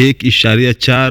1.4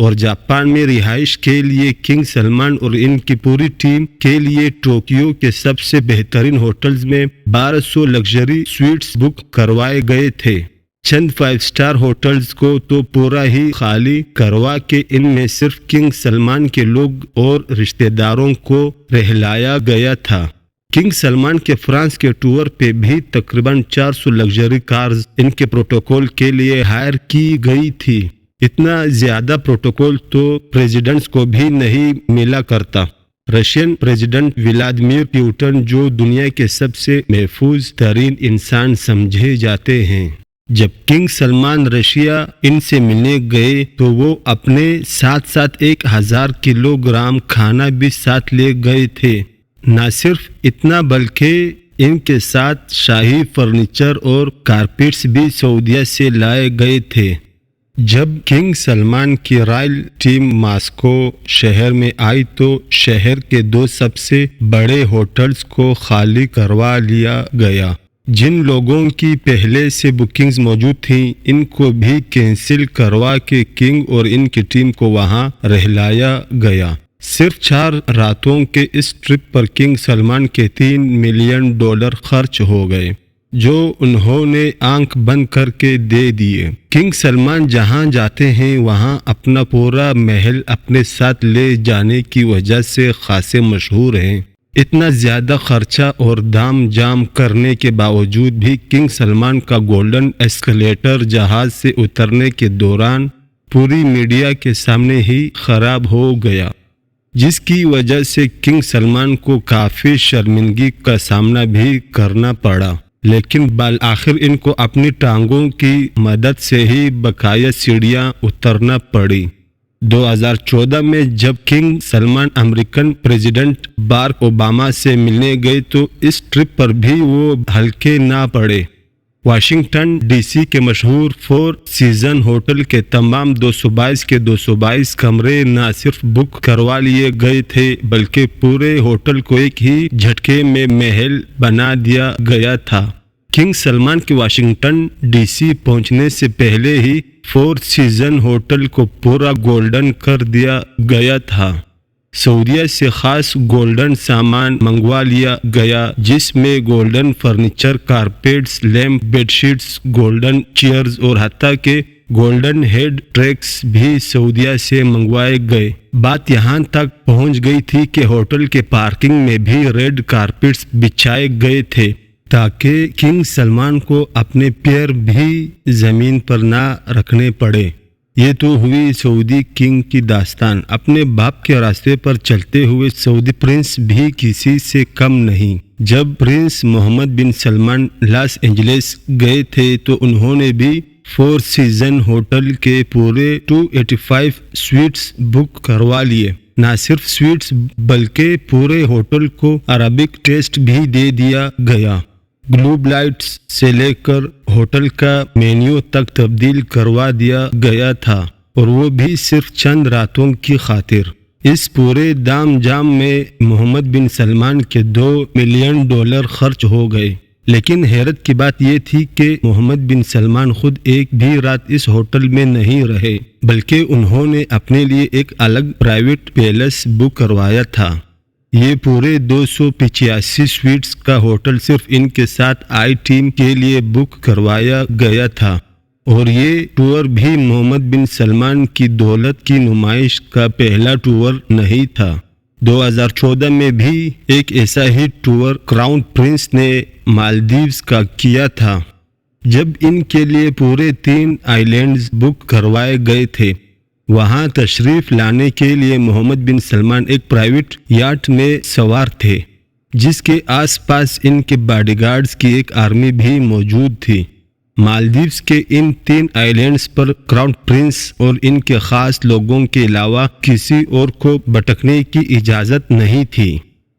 اور جاپان میں رہائش کے لیے کنگ سلمان اور ان کی پوری ٹیم کے لیے ٹوکیو کے سب سے بہترین ہوٹلز میں 1200 لگژری سویٹس بک کروائے گئے تھے۔ چند 5 اسٹار ہوٹلز کو تو پورا ہی خالی کروا کے ان میں صرف کنگ سلمان کے لوگ اور رشتہ داروں کو رہلایا گیا تھا۔ کنگ سلمان کے فرانس کے ٹور پہ بھی تقریباً 400 لگژری کارز ان کے پروٹوکول کے لیے ہائر کی گئی تھی۔ اتنا زیادہ پروٹوکول تو پریزیڈنٹس کو بھی نہیں ملا کرتا۔ رشین پریزیڈنٹ ولادیمیر پوٹن جو دنیا کے سب سے محفوظ ترین انسان سمجھے جاتے ہیں، جب کنگ سلمان رشیا ان سے ملنے گئے تو وہ اپنے ساتھ 1000 کلو گرام کھانا بھی ساتھ لے گئے تھے۔ نہ صرف اتنا بلکہ ان کے ساتھ شاہی فرنیچر اور کارپیٹس بھی سعودیہ سے لائے گئے تھے۔ جب کنگ سلمان کی رائل ٹیم ماسکو شہر میں آئی تو شہر کے 2 سب سے بڑے ہوٹلز کو خالی کروا لیا گیا۔ جن لوگوں کی پہلے سے بکنگز موجود تھیں ان کو بھی کینسل کروا کے کنگ اور ان کی ٹیم کو وہاں رہلایا گیا۔ صرف 4 راتوں کے اس ٹرپ پر کنگ سلمان کے $3 ملین خرچ ہو گئے، جو انہوں نے آنکھ بند کر کے دے دیے۔ کنگ سلمان جہاں جاتے ہیں وہاں اپنا پورا محل اپنے ساتھ لے جانے کی وجہ سے خاصے مشہور ہیں۔ اتنا زیادہ خرچہ اور دام جام کرنے کے باوجود بھی کنگ سلمان کا گولڈن ایسکلیٹر جہاز سے اترنے کے دوران پوری میڈیا کے سامنے ہی خراب ہو گیا، جس کی وجہ سے کنگ سلمان کو کافی شرمندگی کا سامنا بھی کرنا پڑا، لیکن بالآخر ان کو اپنی ٹانگوں کی مدد سے ہی بقایا سیڑھیاں اترنا پڑی۔ 2014 میں جب king Salman American president Barack Obama سے ملنے گئے تو اس ٹرپ پر بھی وہ ہلکے نہ پڑے۔ واشنگٹن ڈی سی کے مشہور 4 سیزن ہوٹل کے تمام 222 کے 222 کمرے نہ صرف بک کروا لیے گئے تھے بلکہ پورے ہوٹل کو ایک ہی جھٹکے میں محل بنا دیا گیا تھا۔ کنگ سلمان کے واشنگٹن ڈی سی پہنچنے سے پہلے ہی 4 سیزن ہوٹل کو پورا گولڈن کر دیا گیا تھا۔ سعودیہ سے خاص گولڈن سامان منگوا لیا گیا جس میں golden furniture, carpets, lamp, bed sheets, golden chairs اور حتیٰ کہ گولڈن ہیڈ ٹریکس بھی سعودیہ سے منگوائے گئے۔ بات یہاں تک پہنچ گئی تھی کہ ہوٹل کے پارکنگ میں بھی ریڈ کارپیٹس بچھائے گئے تھے تاکہ کنگ سلمان کو اپنے پیر بھی زمین پر نہ رکھنے پڑے۔ یہ تو ہوئی سعودی کنگ کی داستان۔ اپنے باپ کے راستے پر چلتے ہوئے سعودی پرنس بھی کسی سے کم نہیں۔ جب پرنس محمد بن سلمان لاس اینجلس گئے تھے تو انہوں نے بھی 4 سیزن ہوٹل کے پورے 285 سویٹس بک کروا لیے۔ نہ صرف سویٹس بلکہ پورے ہوٹل کو عربک ٹیسٹ بھی دے دیا گیا۔ گلوب لائٹس سے لے کر ہوٹل کا مینیو تک تبدیل کروا دیا گیا تھا، اور وہ بھی صرف چند راتوں کی خاطر۔ اس پورے دام جام میں محمد بن سلمان کے $2 ملین خرچ ہو گئے۔ لیکن حیرت کی بات یہ تھی کہ محمد بن سلمان خود ایک بھی رات اس ہوٹل میں نہیں رہے، بلکہ انہوں نے اپنے لیے ایک الگ پرائیویٹ پیلس بک کروایا تھا۔ یہ پورے 285 سویٹس کا ہوٹل صرف ان کے ساتھ آئی ٹیم کے لیے بک کروایا گیا تھا، اور یہ ٹور بھی محمد بن سلمان کی دولت کی نمائش کا پہلا ٹور نہیں تھا۔ 2014 میں بھی ایک ایسا ہی ٹور کراؤن پرنس نے مالدیوز کا کیا تھا، جب ان کے لیے پورے 3 آئی لینڈز بک کروائے گئے تھے۔ وہاں تشریف لانے کے لیے محمد بن سلمان ایک پرائیویٹ یاٹ میں سوار تھے، جس کے آس پاس ان کے باڈی گارڈز کی ایک آرمی بھی موجود تھی۔ مالدیوز کے ان 3 آئی لینڈز پر کراؤن پرنس اور ان کے خاص لوگوں کے علاوہ کسی اور کو بھٹکنے کی اجازت نہیں تھی۔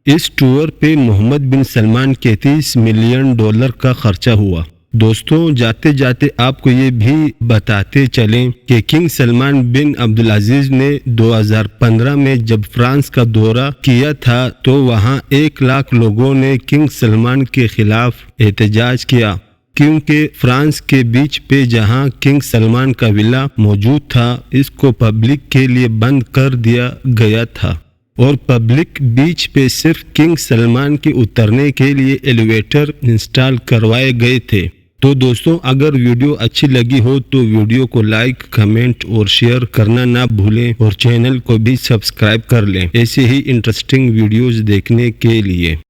اس ٹور پہ محمد بن سلمان کے $30 ملین کا خرچہ ہوا۔ دوستوں، جاتے جاتے آپ کو یہ بھی بتاتے چلیں کہ کنگ سلمان بن عبدالعزیز نے 2015 میں جب فرانس کا دورہ کیا تھا تو وہاں 1 لاکھ لوگوں نے کنگ سلمان کے خلاف احتجاج کیا، کیونکہ فرانس کے بیچ پہ جہاں کنگ سلمان کا ولا موجود تھا اس کو پبلک کے لیے بند کر دیا گیا تھا، اور پبلک بیچ پہ صرف کنگ سلمان کے اترنے کے لیے ایلیویٹر انسٹال کروائے گئے تھے۔ تو دوستوں اگر ویڈیو اچھی لگی ہو تو ویڈیو کو لائک، کمنٹ اور شیئر کرنا نہ بھولیں، اور چینل کو بھی سبسکرائب کر لیں ایسے ہی انٹرسٹنگ ویڈیوز دیکھنے کے لیے۔